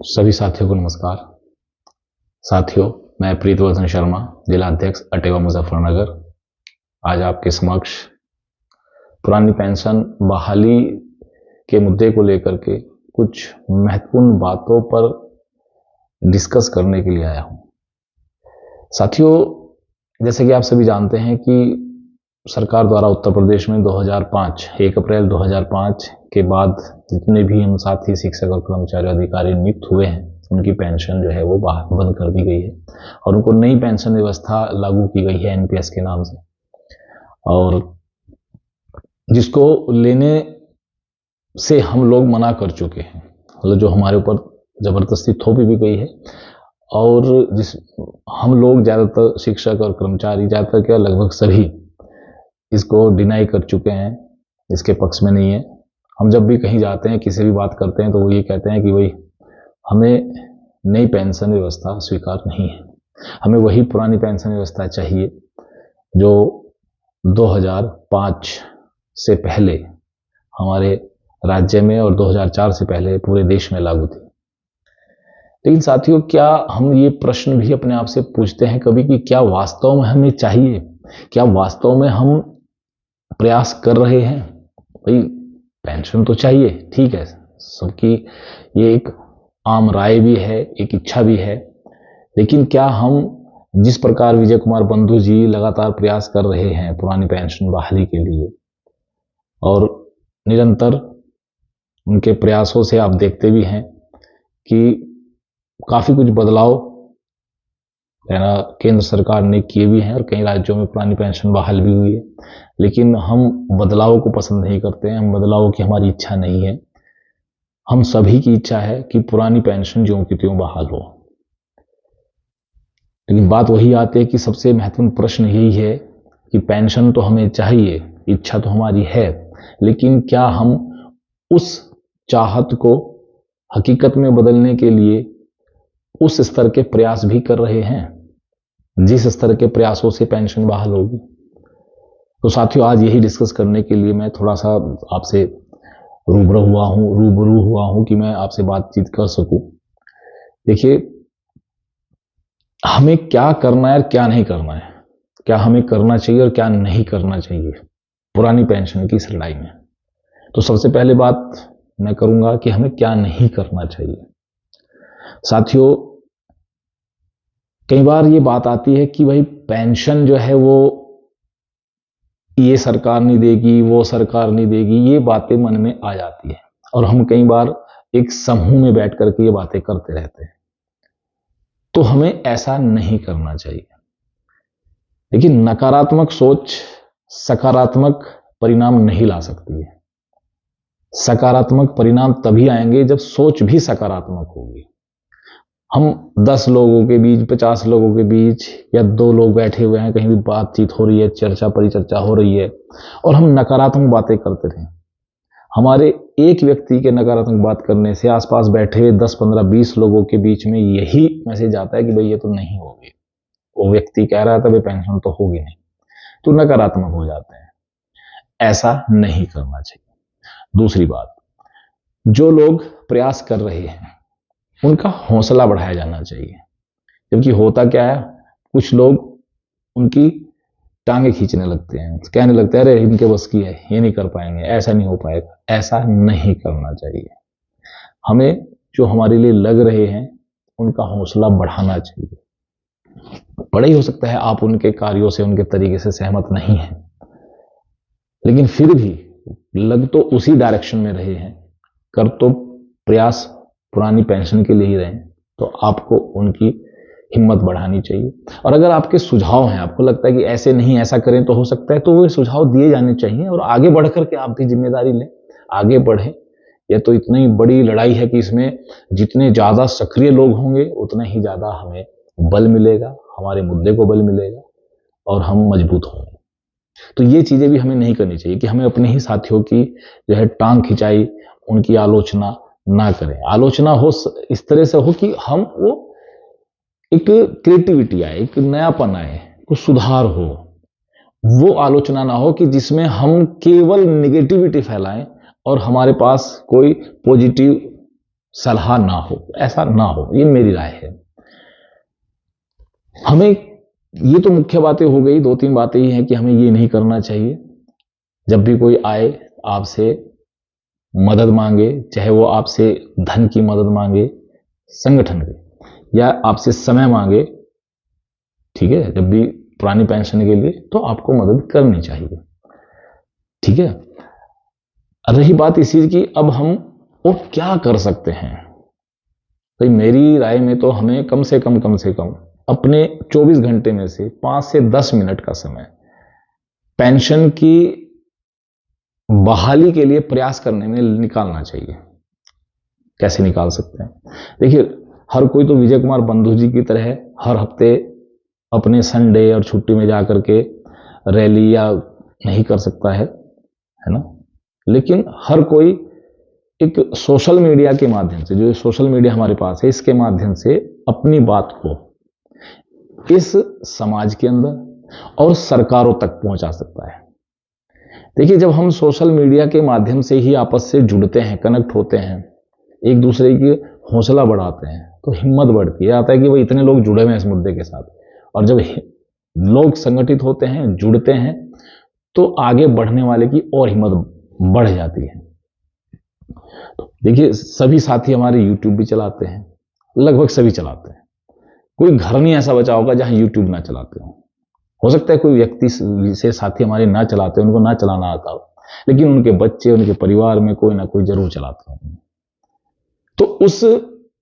सभी साथियों को नमस्कार। साथियों, मैं प्रीतवर्धन शर्मा, जिला अध्यक्ष अटेवा मुजफ्फरनगर, आज आपके समक्ष पुरानी पेंशन बहाली के मुद्दे को लेकर के कुछ महत्वपूर्ण बातों पर डिस्कस करने के लिए आया हूं। साथियों, जैसे कि आप सभी जानते हैं कि सरकार द्वारा उत्तर प्रदेश में 1 अप्रैल 2005 के बाद जितने भी हम साथी शिक्षक और कर्मचारी अधिकारी नियुक्त हुए हैं, उनकी पेंशन जो है वो बंद कर दी गई है और उनको नई पेंशन व्यवस्था लागू की गई है एनपीएस के नाम से, और जिसको लेने से हम लोग मना कर चुके हैं। मतलब जो हमारे ऊपर जबरदस्ती थोपी भी गई है और जिस हम लोग ज़्यादातर शिक्षक और कर्मचारी, ज़्यादातर क्या लगभग सभी इसको डिनाई कर चुके हैं, इसके पक्ष में नहीं है। हम जब भी कहीं जाते हैं, किसी भी बात करते हैं, तो वो ये कहते हैं कि भाई हमें नई पेंशन व्यवस्था स्वीकार नहीं है, हमें वही पुरानी पेंशन व्यवस्था चाहिए जो 2005 से पहले हमारे राज्य में और 2004 से पहले पूरे देश में लागू थी। लेकिन साथियों, क्या हम ये प्रश्न भी अपने आप से पूछते हैं कभी कि क्या वास्तव में हमें चाहिए? क्या वास्तव में हम प्रयास कर रहे हैं? भाई पेंशन तो चाहिए, ठीक है, सबकी ये एक आम राय भी है, एक इच्छा भी है, लेकिन क्या हम जिस प्रकार विजय कुमार बंधु जी लगातार प्रयास कर रहे हैं पुरानी पेंशन बहाली के लिए, और निरंतर उनके प्रयासों से आप देखते भी हैं कि काफी कुछ बदलाव केंद्र सरकार ने किए भी हैं और कई राज्यों में पुरानी पेंशन बहाल भी हुई है, लेकिन हम बदलाव को पसंद नहीं करते हैं। हम बदलाव की हमारी इच्छा नहीं है। हम सभी की इच्छा है कि पुरानी पेंशन ज्यों की त्यों बहाल हो। लेकिन बात वही आती है कि सबसे महत्वपूर्ण प्रश्न यही है कि पेंशन तो हमें चाहिए, इच्छा तो हमारी है, लेकिन क्या हम उस चाहत को हकीकत में बदलने के लिए उस स्तर के प्रयास भी कर रहे हैं जिस स्तर के प्रयासों से पेंशन बहाल होगी? तो साथियों, आज यही डिस्कस करने के लिए मैं थोड़ा सा आपसे रूबरू हुआ हूं कि मैं आपसे बातचीत कर सकूं। देखिए, हमें क्या करना है और क्या नहीं करना है, क्या हमें करना चाहिए और क्या नहीं करना चाहिए पुरानी पेंशन की इस लड़ाई में। तो सबसे पहले बात मैं करूंगा कि हमें क्या नहीं करना चाहिए। साथियों, कई बार ये बात आती है कि भाई पेंशन जो है वो ये सरकार नहीं देगी, वो सरकार नहीं देगी, ये बातें मन में आ जाती है और हम कई बार एक समूह में बैठ करके ये बातें करते रहते हैं। तो हमें ऐसा नहीं करना चाहिए। लेकिन नकारात्मक सोच सकारात्मक परिणाम नहीं ला सकती है। सकारात्मक परिणाम तभी आएंगे जब सोच भी सकारात्मक होगी। हम 10 लोगों के बीच, 50 लोगों के बीच या 2 लोग बैठे हुए हैं, कहीं भी बातचीत हो रही है, चर्चा परिचर्चा हो रही है और हम नकारात्मक बातें करते रहें, हमारे एक व्यक्ति के नकारात्मक बात करने से आसपास बैठे 10, 15, 20 लोगों के बीच में यही मैसेज आता है कि भाई ये तो नहीं होगी। वो व्यक्ति कह रहा था भाई पेंशन तो होगी नहीं, तो नकारात्मक हो जाते हैं। ऐसा नहीं करना चाहिए। दूसरी बात, जो लोग प्रयास कर रहे हैं उनका हौसला बढ़ाया जाना चाहिए। जबकि होता क्या है, कुछ लोग उनकी टांगे खींचने लगते हैं, कहने लगते हैं अरे इनके बस की है, ये नहीं कर पाएंगे, ऐसा नहीं हो पाएगा। ऐसा नहीं करना चाहिए। हमें जो हमारे लिए लग रहे हैं उनका हौसला बढ़ाना चाहिए। बड़ा ही हो सकता है आप उनके कार्यों से, उनके तरीके से सहमत नहीं हैं, लेकिन फिर भी लग तो उसी डायरेक्शन में रहे हैं, कर तो प्रयास पुरानी पेंशन के लिए ही रहे, तो आपको उनकी हिम्मत बढ़ानी चाहिए। और अगर आपके सुझाव हैं, आपको लगता है कि ऐसे नहीं, ऐसा करें तो हो सकता है, तो वो सुझाव दिए जाने चाहिए और आगे बढ़ करके आप भी जिम्मेदारी लें, आगे बढ़ें। यह तो इतनी बड़ी लड़ाई है कि इसमें जितने ज्यादा सक्रिय लोग होंगे उतना ही ज्यादा हमें बल मिलेगा, हमारे मुद्दे को बल मिलेगा और हम मजबूत होंगे। तो ये चीजें भी हमें नहीं करनी चाहिए कि हमें अपने ही साथियों की जो है टांग खिंचाई, उनकी आलोचना ना करें। आलोचना हो इस तरह से हो कि हम वो एक क्रिएटिविटी आए, एक नयापन आए, कुछ सुधार हो। वो आलोचना ना हो कि जिसमें हम केवल निगेटिविटी फैलाएं और हमारे पास कोई पॉजिटिव सलाह ना हो, ऐसा ना हो, ये मेरी राय है। हमें ये तो मुख्य बातें हो गई, 2-3 बातें ही हैं कि हमें ये नहीं करना चाहिए। जब भी कोई आए आपसे मदद मांगे, चाहे वो आपसे धन की मदद मांगे, संगठन की, या आपसे समय मांगे, ठीक है, जब भी पुरानी पेंशन के लिए, तो आपको मदद करनी चाहिए, ठीक है। रही बात इस चीज की, अब हम और क्या कर सकते हैं, भाई मेरी राय में तो हमें कम से कम अपने 24 घंटे में से 5 से 10 मिनट का समय पेंशन की बहाली के लिए प्रयास करने में निकालना चाहिए। कैसे निकाल सकते हैं? देखिए, हर कोई तो विजय कुमार बंधु जी की तरह हर हफ्ते अपने संडे और छुट्टी में जाकर के रैली या नहीं कर सकता है ना। लेकिन हर कोई एक सोशल मीडिया के माध्यम से, जो सोशल मीडिया हमारे पास है, इसके माध्यम से अपनी बात को इस समाज के अंदर और सरकारों तक पहुंचा सकता है। देखिए, जब हम सोशल मीडिया के माध्यम से ही आपस से जुड़ते हैं, कनेक्ट होते हैं, एक दूसरे की हौसला बढ़ाते हैं, तो हिम्मत बढ़ती है। आता है कि भाई इतने लोग जुड़े हुए हैं इस मुद्दे के साथ, और जब लोग संगठित होते हैं, जुड़ते हैं, तो आगे बढ़ने वाले की और हिम्मत बढ़ जाती है। तो देखिए, सभी साथी हमारे यूट्यूब भी चलाते हैं, लगभग सभी चलाते हैं। कोई घर नहीं ऐसा बचा होगा जहां यूट्यूब ना चलाते हो सकता है कोई व्यक्ति से साथी हमारे ना चलाते, उनको ना चलाना आता हो, लेकिन उनके बच्चे, उनके परिवार में कोई ना कोई जरूर चलाते हैं। तो उस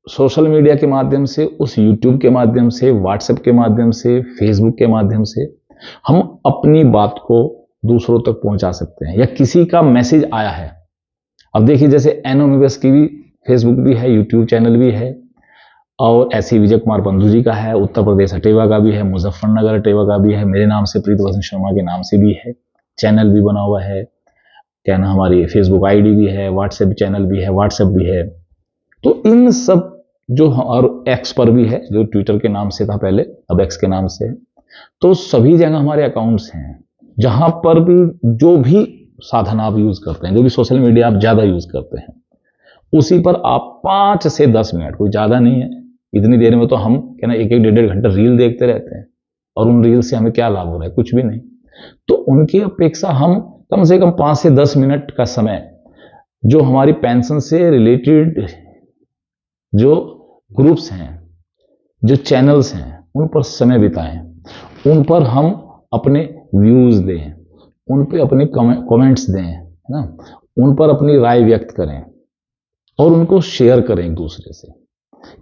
सोशल मीडिया के माध्यम से, उस यूट्यूब के माध्यम से, व्हाट्सएप के माध्यम से, फेसबुक के माध्यम से हम अपनी बात को दूसरों तक पहुंचा सकते हैं। या किसी का मैसेज आया है, अब देखिए जैसे एनोनिमस की भी फेसबुक भी है, यूट्यूब चैनल भी है, और ऐसे विजय कुमार बंधु जी का है, उत्तर प्रदेश अटेवा का भी है, मुजफ्फरनगर अटेवा का भी है, मेरे नाम से प्रीत वसंत शर्मा के नाम से भी है, चैनल भी बना हुआ है, क्या ना, हमारी फेसबुक आईडी भी है, व्हाट्सएप चैनल भी है, व्हाट्सएप भी है। तो इन सब जो, और एक्स पर भी है, जो ट्विटर के नाम से था पहले, अब एक्स के नाम से है। तो सभी जगह हमारे अकाउंट्स हैं, जहां पर भी जो भी साधन आप यूज करते हैं, जो भी सोशल मीडिया आप ज्यादा यूज करते हैं, उसी पर आप 5 से 10 मिनट, कोई ज्यादा नहीं है, इतनी देर में तो हम क्या ना 1-1, 1.5 घंटा रील देखते रहते हैं, और उन रील से हमें क्या लाभ हो रहा है? कुछ भी नहीं। तो उनकी अपेक्षा हम कम से कम 5 से 10 मिनट का समय, जो हमारी पेंशन से रिलेटेड जो ग्रुप्स हैं, जो चैनल्स हैं, उन पर समय बिताएं, उन पर हम अपने व्यूज दें, उन पर अपने कमेंट्स दें, है ना, उन पर अपनी राय व्यक्त करें और उनको शेयर करें एक दूसरे से।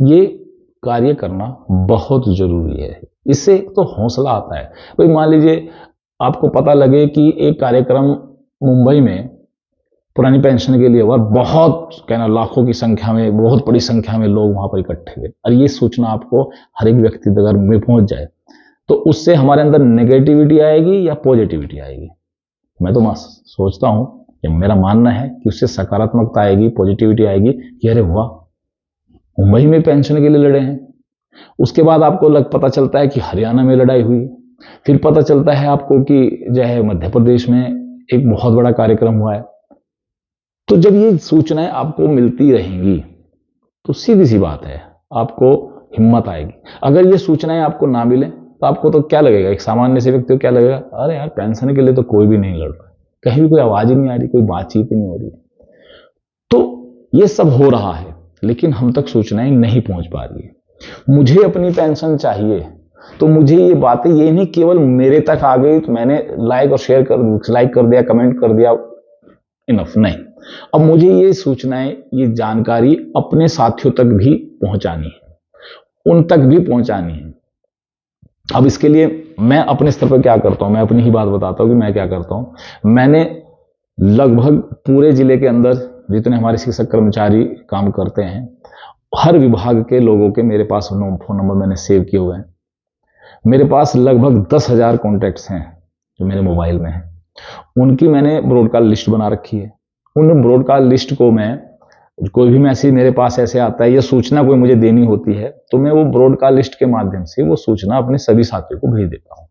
ये कार्य करना बहुत जरूरी है। इससे तो हौसला आता है। भाई मान लीजिए आपको पता लगे कि एक कार्यक्रम मुंबई में पुरानी पेंशन के लिए हुआ, बहुत कहना लाखों की संख्या में, बहुत बड़ी संख्या में लोग वहां पर इकट्ठे हुए, और ये सूचना आपको हर एक व्यक्ति तक में पहुंच जाए, तो उससे हमारे अंदर नेगेटिविटी आएगी या पॉजिटिविटी आएगी? मैं तो सोचता हूं, या मेरा मानना है कि उससे सकारात्मकता आएगी, पॉजिटिविटी आएगी कि अरे वाह, मुंबई में पेंशन के लिए लड़े हैं। उसके बाद आपको पता चलता है कि हरियाणा में लड़ाई हुई, फिर पता चलता है आपको कि जो है मध्य प्रदेश में एक बहुत बड़ा कार्यक्रम हुआ है। तो जब ये सूचनाएं आपको मिलती रहेंगी, तो सीधी सी बात है, आपको हिम्मत आएगी। अगर ये सूचनाएं आपको ना मिले, तो आपको तो क्या लगेगा, एक सामान्य से व्यक्ति को क्या लगेगा, अरे यार पेंशन के लिए तो कोई भी नहीं लड़ रहा, कहीं भी कोई आवाज ही नहीं आ रही, कोई बातचीत ही नहीं हो रही। तो ये सब हो रहा है, लेकिन हम तक सूचनाएं नहीं पहुंच पा रही है। मुझे अपनी पेंशन चाहिए, तो मुझे ये बातें, ये नहीं केवल मेरे तक आ गई तो मैंने लाइक कर दिया, कमेंट कर दिया, इनफ नहीं। अब मुझे ये सूचनाएं, ये जानकारी अपने साथियों तक भी पहुंचानी है, उन तक भी पहुंचानी है। अब इसके लिए मैं अपने स्तर पर क्या करता हूं, मैं अपनी ही बात बताता हूं कि मैं क्या करता हूं। मैंने लगभग पूरे जिले के अंदर जितने हमारे शिक्षक कर्मचारी काम करते हैं, हर विभाग के लोगों के मेरे पास फोन नंबर मैंने सेव किए हुए हैं। मेरे पास लगभग 10,000 कॉन्टैक्ट्स हैं जो मेरे मोबाइल में हैं। उनकी मैंने ब्रॉडकास्ट लिस्ट बना रखी है। उन ब्रॉडकास्ट लिस्ट को मैं, कोई भी मैसेज मेरे पास ऐसे आता है या सूचना कोई मुझे देनी होती है, तो मैं वो ब्रॉडकास्ट लिस्ट के माध्यम से वो सूचना अपने सभी साथियों को भेज देता हूं,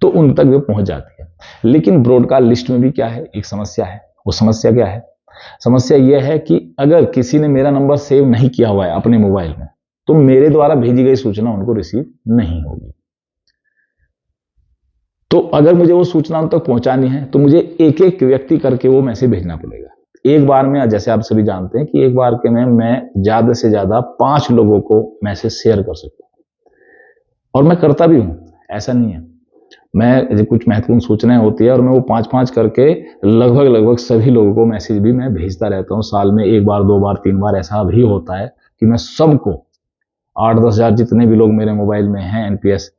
तो उन तक वो पहुंच जाती है। लेकिन ब्रॉडकास्ट लिस्ट में भी क्या है, एक समस्या है। वो समस्या क्या है, समस्या यह है कि अगर किसी ने मेरा नंबर सेव नहीं किया हुआ है अपने मोबाइल में, तो मेरे द्वारा भेजी गई सूचना उनको रिसीव नहीं होगी। तो अगर मुझे वो सूचना उन तक पहुंचानी है तो मुझे एक एक व्यक्ति करके वो मैसेज भेजना पड़ेगा। एक बार में, जैसे आप सभी जानते हैं कि एक बार के में मैं ज्यादा से ज्यादा 5 लोगों को मैसेज शेयर कर सकता हूं, और मैं करता भी हूं, ऐसा नहीं है। मैं कुछ महत्वपूर्ण सूचनाएं होती है और मैं वो 5-5 करके लगभग सभी लोगों को मैसेज भी मैं भेजता रहता हूं। साल में 1 बार 2 बार 3 बार ऐसा भी होता है कि मैं सबको 8-10 हजार जितने भी लोग मेरे मोबाइल में हैं एनपीएस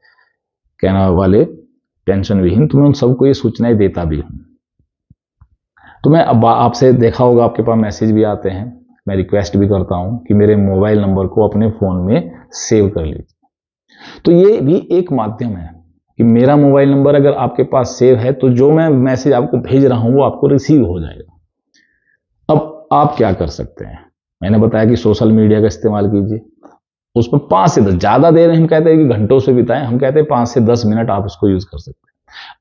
कहना वाले पेंशन विहीन, तो मैं उन सबको ये सूचनाएं देता भी हूं। तो मैं अब आपसे देखा होगा आपके पास मैसेज भी आते हैं, मैं रिक्वेस्ट भी करता हूं कि मेरे मोबाइल नंबर को अपने फोन में सेव कर लीजिए। तो ये भी एक माध्यम है कि मेरा मोबाइल नंबर अगर आपके पास सेव है तो जो मैं मैसेज आपको भेज रहा हूं वो आपको रिसीव हो जाएगा। अब आप क्या कर सकते हैं, मैंने बताया कि सोशल मीडिया का इस्तेमाल कीजिए, उसमें 5 से 10, ज्यादा देर हम कहते हैं कि घंटों से बिताएं, हम कहते हैं 5 से 10 मिनट आप उसको यूज कर सकते हैं।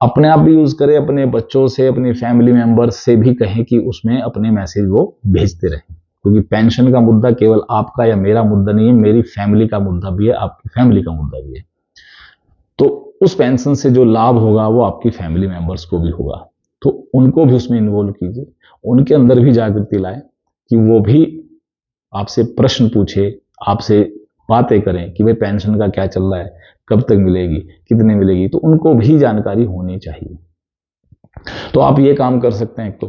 अपने आप भी यूज करें, अपने बच्चों से, अपनी फैमिली मेंबर्स से भी कहें कि उसमें अपने मैसेज वो भेजते रहें, क्योंकि पेंशन का मुद्दा केवल आपका या मेरा मुद्दा नहीं है, मेरी फैमिली का मुद्दा भी है, आपकी फैमिली का मुद्दा भी है। तो उस पेंशन से जो लाभ होगा वो आपकी फैमिली मेंबर्स को भी होगा, तो उनको भी उसमें इन्वॉल्व कीजिए, उनके अंदर भी जागृति लाए कि वो भी आपसे प्रश्न पूछे, आपसे बातें करें कि भाई पेंशन का क्या चल रहा है, कब तक मिलेगी, कितने मिलेगी, तो उनको भी जानकारी होनी चाहिए। तो आप ये काम कर सकते हैं, एक तो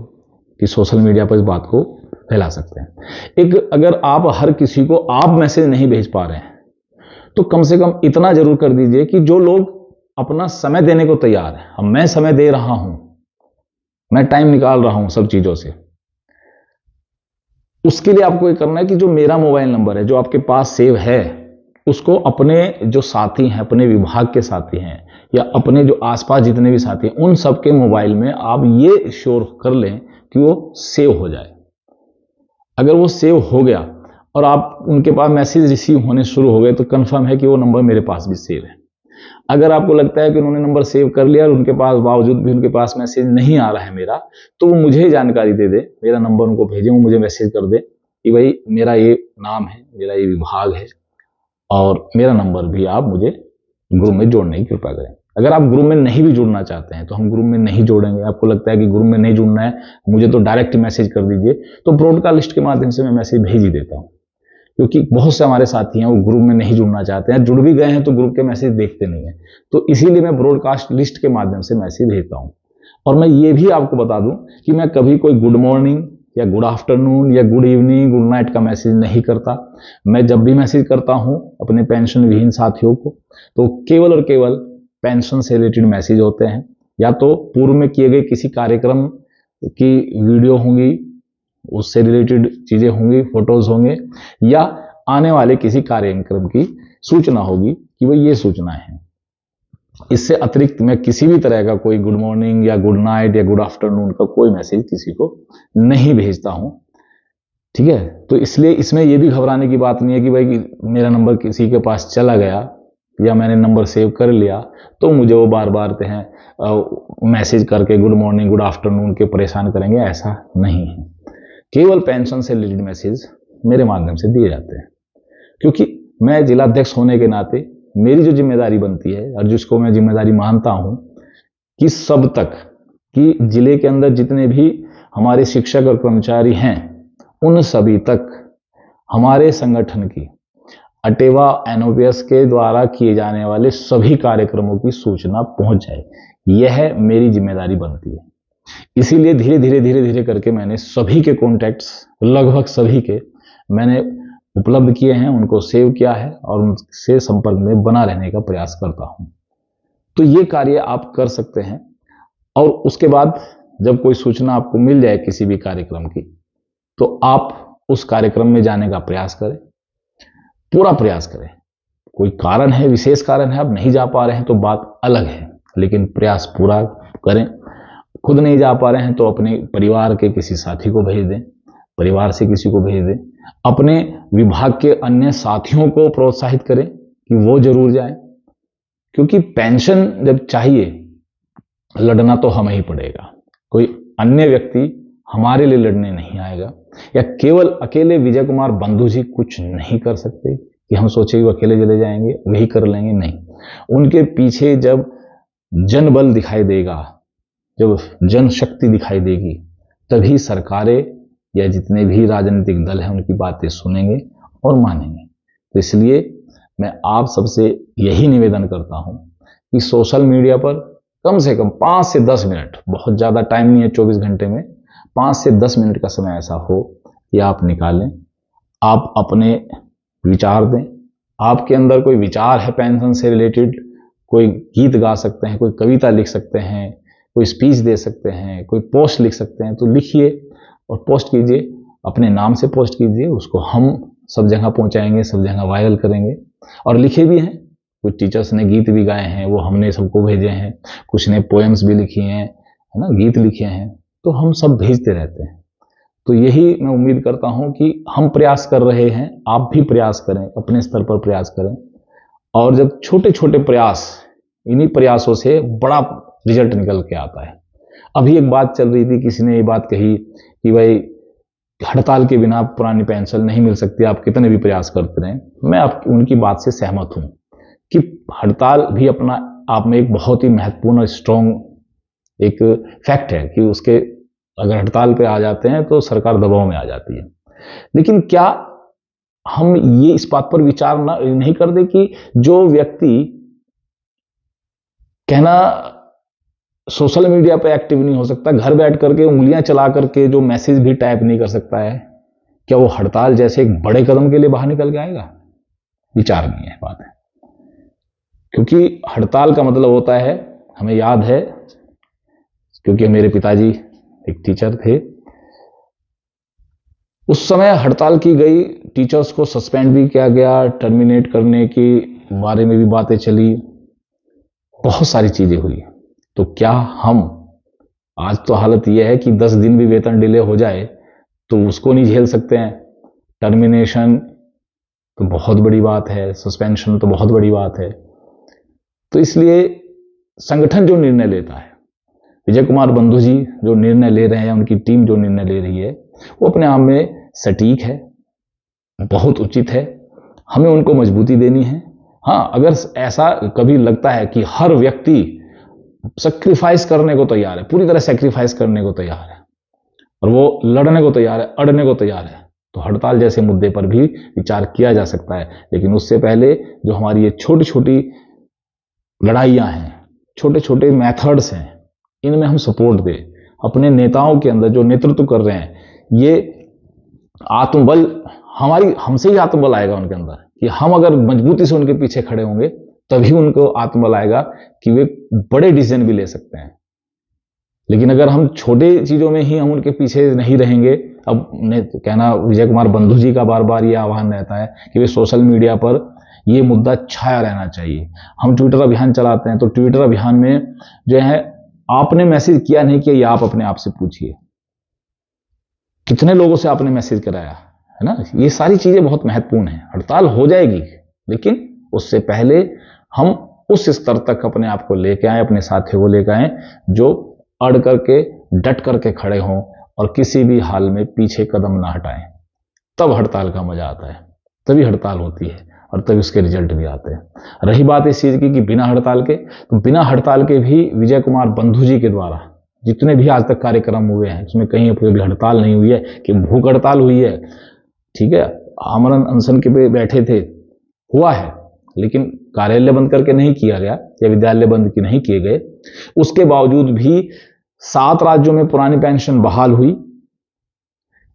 कि सोशल मीडिया पर इस बात को फैला सकते हैं। एक, अगर आप हर किसी को आप मैसेज नहीं भेज पा रहे हैं तो कम से कम इतना जरूर कर दीजिए कि जो लोग अपना समय देने को तैयार है, मैं समय दे रहा हूं, मैं टाइम निकाल रहा हूं सब चीजों से, उसके लिए आपको ये करना है कि जो मेरा मोबाइल नंबर है जो आपके पास सेव है, उसको अपने जो साथी हैं, अपने विभाग के साथी हैं या अपने जो आसपास जितने भी साथी हैं, उन सबके मोबाइल में आप ये श्योर कर लें कि वो सेव हो जाए। अगर वो सेव हो गया और आप उनके पास मैसेज रिसीव होने शुरू हो गए तो कंफर्म है कि वो नंबर मेरे पास भी सेव है। अगर आपको लगता है कि उन्होंने नंबर सेव कर लिया और उनके पास बावजूद भी उनके पास मैसेज नहीं आ रहा है मेरा, तो वो मुझे जानकारी दे दे, मेरा नंबर उनको भेजे, वो मुझे मैसेज कर दे कि भाई मेरा ये नाम है, मेरा ये विभाग है और मेरा नंबर भी आप मुझे ग्रुप में जोड़ने की कृपा करें। अगर आप ग्रुप में नहीं भी जुड़ना चाहते हैं तो हम ग्रुप में नहीं जोड़ेंगे, आपको लगता है कि ग्रुप में नहीं जुड़ना है, मुझे तो डायरेक्ट मैसेज कर दीजिए, तो ब्रॉडकास्ट के माध्यम से मैं मैसेज भेज ही देता हूं, क्योंकि बहुत से हमारे साथी हैं वो ग्रुप में नहीं जुड़ना चाहते हैं, जुड़ भी गए हैं तो ग्रुप के मैसेज देखते नहीं है, तो इसीलिए मैं ब्रॉडकास्ट लिस्ट के माध्यम से मैसेज भेजता हूं। और मैं ये भी आपको बता दूं कि मैं कभी कोई गुड मॉर्निंग या गुड आफ्टरनून या गुड इवनिंग, गुड नाइट का मैसेज नहीं करता। मैं जब भी मैसेज करता हूं अपने पेंशन विहीन साथियों को, तो केवल और केवल पेंशन से रिलेटेड मैसेज होते हैं, या तो पूर्व में किए गए किसी कार्यक्रम की वीडियो होंगी, उससे रिलेटेड चीजें होंगी, फोटोज होंगे, या आने वाले किसी कार्यक्रम की सूचना होगी कि भाई ये सूचना है। इससे अतिरिक्त मैं किसी भी तरह का कोई गुड मॉर्निंग या गुड नाइट या गुड आफ्टरनून का कोई मैसेज किसी को नहीं भेजता हूं, ठीक है। तो इसलिए इसमें यह भी घबराने की बात नहीं है कि भाई मेरा नंबर किसी के पास चला गया या मैंने नंबर सेव कर लिया तो मुझे वो बार बार मैसेज करके गुड मॉर्निंग गुड आफ्टरनून के परेशान करेंगे, ऐसा नहीं है। केवल पेंशन से रिलेटेड मैसेज मेरे माध्यम से दिए जाते हैं, क्योंकि मैं जिलाध्यक्ष होने के नाते मेरी जो जिम्मेदारी बनती है और जिसको मैं जिम्मेदारी मानता हूं कि सब तक, कि जिले के अंदर जितने भी हमारे शिक्षक और कर्मचारी हैं उन सभी तक हमारे संगठन की अटेवा एनओपीएस के द्वारा किए जाने वाले सभी कार्यक्रमों की सूचना पहुंच जाए, यह मेरी जिम्मेदारी बनती है। इसीलिए धीरे धीरे करके मैंने सभी के कॉन्टैक्ट्स, लगभग सभी के मैंने उपलब्ध किए हैं, उनको सेव किया है और उनसे संपर्क में बना रहने का प्रयास करता हूं। तो ये कार्य आप कर सकते हैं। और उसके बाद जब कोई सूचना आपको मिल जाए किसी भी कार्यक्रम की, तो आप उस कार्यक्रम में जाने का प्रयास करें, पूरा प्रयास करें। कोई कारण है, विशेष कारण है, आप नहीं जा पा रहे हैं तो बात अलग है, लेकिन प्रयास पूरा करें। खुद नहीं जा पा रहे हैं तो अपने परिवार के किसी साथी को भेज दें, परिवार से किसी को भेज दें, अपने विभाग के अन्य साथियों को प्रोत्साहित करें कि वो जरूर जाएं, क्योंकि पेंशन जब चाहिए लड़ना तो हमें ही पड़ेगा, कोई अन्य व्यक्ति हमारे लिए लड़ने नहीं आएगा, या केवल अकेले विजय कुमार बंधु जी कुछ नहीं कर सकते कि हम सोचे कि वो अकेले चले जाएंगे वही कर लेंगे, नहीं। उनके पीछे जब जनबल दिखाई देगा, जब जनशक्ति दिखाई देगी, तभी सरकारें या जितने भी राजनीतिक दल हैं उनकी बातें सुनेंगे और मानेंगे। तो इसलिए मैं आप सबसे यही निवेदन करता हूं कि सोशल मीडिया पर कम से कम 5 से 10 मिनट, बहुत ज़्यादा टाइम नहीं है 24 घंटे में, 5 से 10 मिनट का समय ऐसा हो कि आप निकालें, आप अपने विचार दें। आपके अंदर कोई विचार है पेंशन से रिलेटेड, कोई गीत गा सकते हैं, कोई कविता लिख सकते हैं, कोई स्पीच दे सकते हैं, कोई पोस्ट लिख सकते हैं, तो लिखिए और पोस्ट कीजिए, अपने नाम से पोस्ट कीजिए, उसको हम सब जगह पहुंचाएंगे, सब जगह वायरल करेंगे। और लिखे भी हैं, कुछ टीचर्स ने गीत भी गाए हैं, वो हमने सबको भेजे हैं, कुछ ने पोएम्स भी लिखी हैं, है ना, गीत लिखे हैं, तो हम सब भेजते रहते हैं। तो यही मैं उम्मीद करता हूं कि हम प्रयास कर रहे हैं, आप भी प्रयास करें, अपने स्तर पर प्रयास करें, और जब छोटे छोटे प्रयास, इन्हीं प्रयासों से बड़ा रिजल्ट निकल के आता है। अभी एक बात चल रही थी, किसी ने ये बात कही कि भाई हड़ताल के बिना पुरानी पेंशन नहीं मिल सकती, आप कितने भी प्रयास करते रहें। मैं उनकी बात से सहमत हूं कि हड़ताल भी अपना आप में एक बहुत ही महत्वपूर्ण और स्ट्रॉन्ग एक फैक्ट है कि उसके अगर हड़ताल पे आ जाते हैं तो सरकार दबाव में आ जाती है। लेकिन क्या हम ये इस बात पर विचार नहीं कर दे कि जो व्यक्ति कहना सोशल मीडिया पे एक्टिव नहीं हो सकता, घर बैठ करके उंगलियां चला करके जो मैसेज भी टाइप नहीं कर सकता है, क्या वो हड़ताल जैसे एक बड़े कदम के लिए बाहर निकल के आएगा? विचार नहीं है बात है। क्योंकि हड़ताल का मतलब होता है, हमें याद है, क्योंकि मेरे पिताजी एक टीचर थे, उस समय हड़ताल की गई, टीचर्स को सस्पेंड भी किया गया, टर्मिनेट करने के बारे में भी बातें चली, बहुत सारी चीजें हुई। तो क्या हम, आज तो हालत यह है कि 10 दिन भी वेतन डिले हो जाए तो उसको नहीं झेल सकते हैं। टर्मिनेशन तो बहुत बड़ी बात है, सस्पेंशन तो बहुत बड़ी बात है। तो इसलिए संगठन जो निर्णय लेता है, विजय कुमार बंधु जी जो निर्णय ले रहे हैं, उनकी टीम जो निर्णय ले रही है, वो अपने आप में सटीक है, बहुत उचित है, हमें उनको मजबूती देनी है। हाँ, अगर ऐसा कभी लगता है कि हर व्यक्ति सैक्रिफाइस करने को तैयार है, पूरी तरह सैक्रिफाइस करने को तैयार है, और वो लड़ने को तैयार है, अड़ने को तैयार है, तो हड़ताल जैसे मुद्दे पर भी विचार किया जा सकता है। लेकिन उससे पहले जो हमारी ये छोटी छोटी लड़ाइयां हैं, छोटे छोटे मेथड्स हैं, इनमें हम सपोर्ट दें। अपने नेताओं के अंदर जो नेतृत्व कर रहे हैं, ये आत्मबल, हमसे ही आत्मबल आएगा उनके अंदर, कि हम अगर मजबूती से उनके पीछे खड़े होंगे तभी उनको आत्मबल आएगा कि वे बड़े डिसीजन भी ले सकते हैं। लेकिन अगर हम छोटे चीजों में ही हम उनके पीछे नहीं रहेंगे, अब कहना विजय कुमार बंधु जी का बार बार ये आह्वान रहता है कि वे सोशल मीडिया पर ये मुद्दा छाया रहना चाहिए। हम ट्विटर अभियान चलाते हैं, तो ट्विटर अभियान में जो है, आपने मैसेज किया नहीं किया, ये आप अपने आप से पूछिए, कितने लोगों से आपने मैसेज कराया, है ना। ये सारी चीजें बहुत महत्वपूर्ण है। हड़ताल हो जाएगी, लेकिन उससे पहले हम उस स्तर तक अपने आप को लेके आए, अपने साथियों को लेके आए जो अड़ करके, डट करके खड़े हों और किसी भी हाल में पीछे कदम ना हटाएं। तब हड़ताल का मजा आता है, तभी हड़ताल होती है और तभी उसके रिजल्ट भी आते हैं। रही बात इस चीज की कि बिना हड़ताल के, तो बिना हड़ताल के भी विजय कुमार बंधु जी के द्वारा जितने भी आज तक कार्यक्रम हुए हैं, उसमें कहीं भी हड़ताल नहीं हुई है कि भूख हड़ताल हुई है। ठीक है, आमरण अनशन के पे बैठे थे, हुआ है, लेकिन कार्यालय बंद करके नहीं किया गया या विद्यालय बंद की नहीं किए गए। उसके बावजूद भी 7 राज्यों में पुरानी पेंशन बहाल हुई।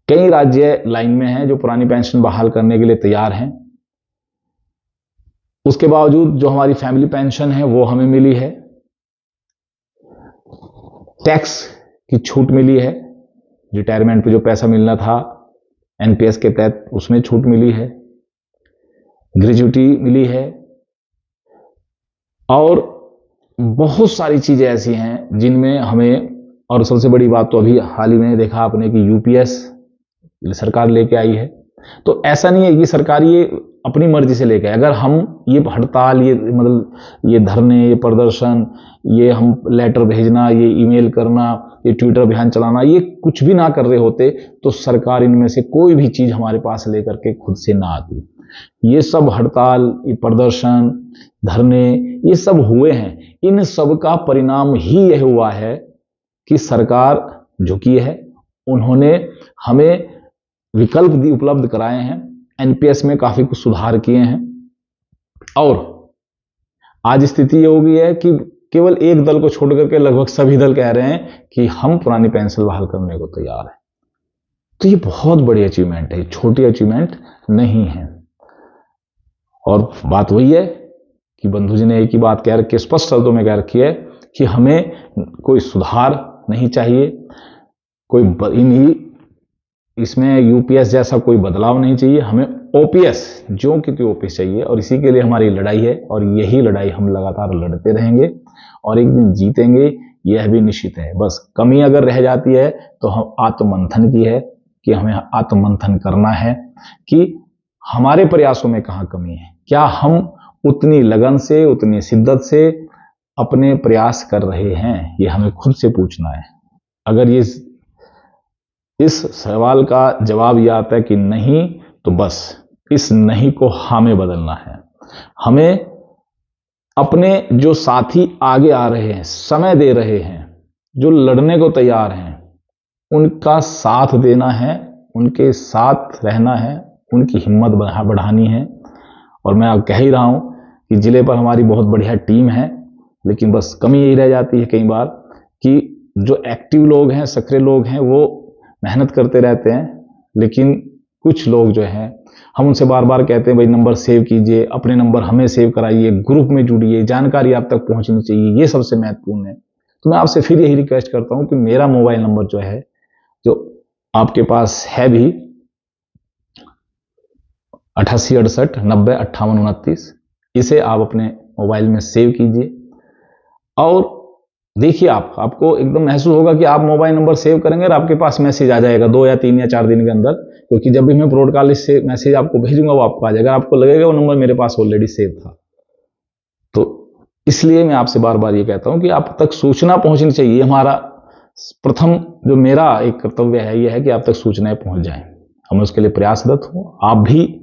कई राज्य लाइन में हैं जो पुरानी पेंशन बहाल करने के लिए तैयार हैं। उसके बावजूद जो हमारी फैमिली पेंशन है वो हमें मिली है, टैक्स की छूट मिली है, रिटायरमेंट पे जो पैसा मिलना था एनपीएस के तहत उसमें छूट मिली है, ग्रेजुटी मिली है, और बहुत सारी चीजें ऐसी हैं जिनमें हमें, और सबसे बड़ी बात तो अभी हाल ही में देखा आपने कि यूपीएस सरकार लेके आई है। तो ऐसा नहीं है कि सरकार ये अपनी मर्जी से लेके, अगर हम ये हड़ताल, ये मतलब ये धरने, ये प्रदर्शन, ये हम लेटर भेजना, ये ईमेल करना, ये ट्विटर अभियान चलाना, ये कुछ भी ना कर रहे होते तो सरकार इनमें से कोई भी चीज हमारे पास लेकर के खुद से ना आती। ये सब हड़ताल, ये प्रदर्शन, धरने, ये सब हुए हैं। इन सब का परिणाम ही यह हुआ है कि सरकार झुकी है, उन्होंने हमें विकल्प उपलब्ध कराए हैं, एनपीएस में काफी कुछ सुधार किए हैं, और आज स्थिति ये हो गई है कि केवल एक दल को छोड़ करके लगभग सभी दल कह रहे हैं कि हम पुरानी पेंशन बहाल करने को तैयार हैं। तो ये बहुत बड़ी अचीवमेंट है, छोटी अचीवमेंट नहीं है। और बात वही है कि बंधु जी ने एक ही बात कह रखी है, स्पष्ट शब्दों में कह रखी है कि हमें कोई सुधार नहीं चाहिए, कोई इसमें यूपीएस जैसा कोई बदलाव नहीं चाहिए, हमें ओपीएस, जो कि ओपीएस चाहिए। और इसी के लिए हमारी लड़ाई है, और यही लड़ाई हम लगातार लड़ते रहेंगे और एक दिन जीतेंगे, यह भी निश्चित है। बस कमी अगर रह जाती है तो हम आत्ममंथन की है, कि हमें आत्ममंथन करना है कि हमारे प्रयासों में कहाँ कमी है, क्या हम उतनी लगन से, उतनी शिद्दत से अपने प्रयास कर रहे हैं, ये हमें खुद से पूछना है। अगर ये इस सवाल का जवाब यह आता है कि नहीं, तो बस इस नहीं को हाँ में बदलना है। हमें अपने जो साथी आगे आ रहे हैं, समय दे रहे हैं, जो लड़ने को तैयार हैं, उनका साथ देना है, उनके साथ रहना है, उनकी हिम्मत बढ़ानी है। और मैं अब कह ही रहा हूं कि जिले पर हमारी बहुत बढ़िया टीम है, लेकिन बस कमी यही रह जाती है कई बार कि जो एक्टिव लोग हैं, सक्रिय लोग हैं, वो मेहनत करते रहते हैं, लेकिन कुछ लोग जो हैं, हम उनसे बार बार कहते हैं भाई नंबर सेव कीजिए, अपने नंबर हमें सेव कराइए, ग्रुप में जुड़िए, जानकारी आप तक पहुंचनी चाहिए, ये सबसे महत्वपूर्ण है। तो मैं आपसे फिर यही रिक्वेस्ट करता हूं कि मेरा मोबाइल नंबर जो है, जो आपके पास है भी, 8868905829, इसे आप अपने मोबाइल में सेव कीजिए। और देखिए, आपको एकदम महसूस होगा कि आप मोबाइल नंबर सेव करेंगे और आपके पास मैसेज आ जाएगा 2 या 3 या 4 दिन के अंदर, क्योंकि जब भी मैं ब्रॉडकास्ट से मैसेज आपको भेजूंगा वो आपको आ जाएगा, आपको लगेगा वो नंबर मेरे पास ऑलरेडी सेव था। तो इसलिए मैं आपसे बार बार ये कहता हूं कि आप तक सूचना पहुंचनी चाहिए। हमारा प्रथम जो मेरा एक कर्तव्य है, यह है कि आप तक सूचनाएं पहुंच जाएं, हम उसके लिए प्रयासरत हो। आप भी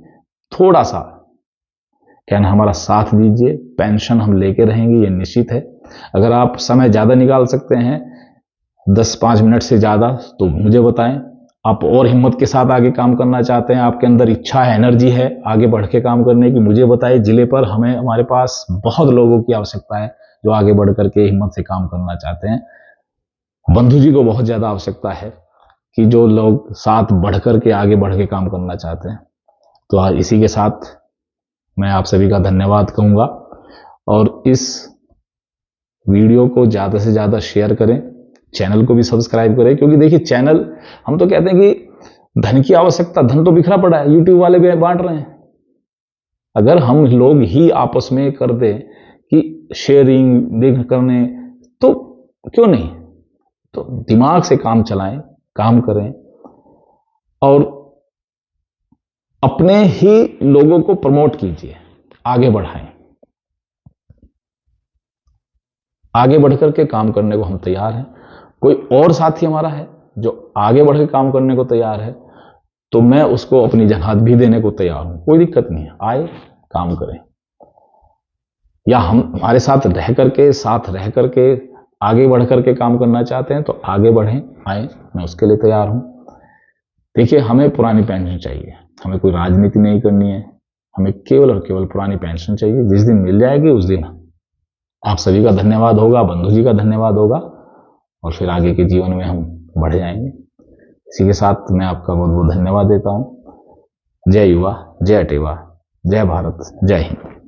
थोड़ा सा कहना हमारा साथ दीजिए, पेंशन हम लेके रहेंगे, ये निश्चित है। अगर आप समय ज्यादा निकाल सकते हैं, 10-5 मिनट से ज्यादा, तो मुझे बताएं। आप और हिम्मत के साथ आगे काम करना चाहते हैं, आपके अंदर इच्छा है, एनर्जी है आगे बढ़ के काम करने की, मुझे बताइए। जिले पर हमारे पास बहुत लोगों की आवश्यकता है जो आगे बढ़ करके हिम्मत से काम करना चाहते हैं। बंधु जी को बहुत ज्यादा आवश्यकता है कि जो लोग साथ बढ़ करके आगे बढ़ के काम करना चाहते हैं। तो इसी के साथ मैं आप सभी का धन्यवाद कहूंगा, और इस वीडियो को ज्यादा से ज्यादा शेयर करें, चैनल को भी सब्सक्राइब करें, क्योंकि देखिए चैनल, हम तो कहते हैं कि धन की आवश्यकता, धन तो बिखरा पड़ा है, यूट्यूब वाले भी बांट रहे हैं। अगर हम लोग ही आपस में कर दें कि शेयरिंग देख करने, तो क्यों नहीं, तो दिमाग से काम चलाएं, काम करें, और अपने ही लोगों को प्रमोट कीजिए, आगे बढ़ाएं। आगे बढ़कर के काम करने को हम तैयार हैं। कोई और साथी हमारा है जो आगे बढ़ के काम करने को तैयार है, तो मैं उसको अपनी जगह भी देने को तैयार हूं, कोई दिक्कत नहीं है, आए काम करें। या हम हमारे साथ रह करके आगे बढ़ करके काम करना चाहते हैं, तो आगे बढ़ें, आए, मैं उसके लिए तैयार हूं। देखिए, हमें पुरानी पेंशन चाहिए, हमें कोई राजनीति नहीं करनी है, हमें केवल और केवल पुरानी पेंशन चाहिए। जिस दिन मिल जाएगी उस दिन आप सभी का धन्यवाद होगा, बंधु जी का धन्यवाद होगा, और फिर आगे के जीवन में हम बढ़ जाएंगे। इसी के साथ मैं आपका बहुत बहुत धन्यवाद देता हूं। जय युवा, जय अटेवा, जय भारत, जय हिंद।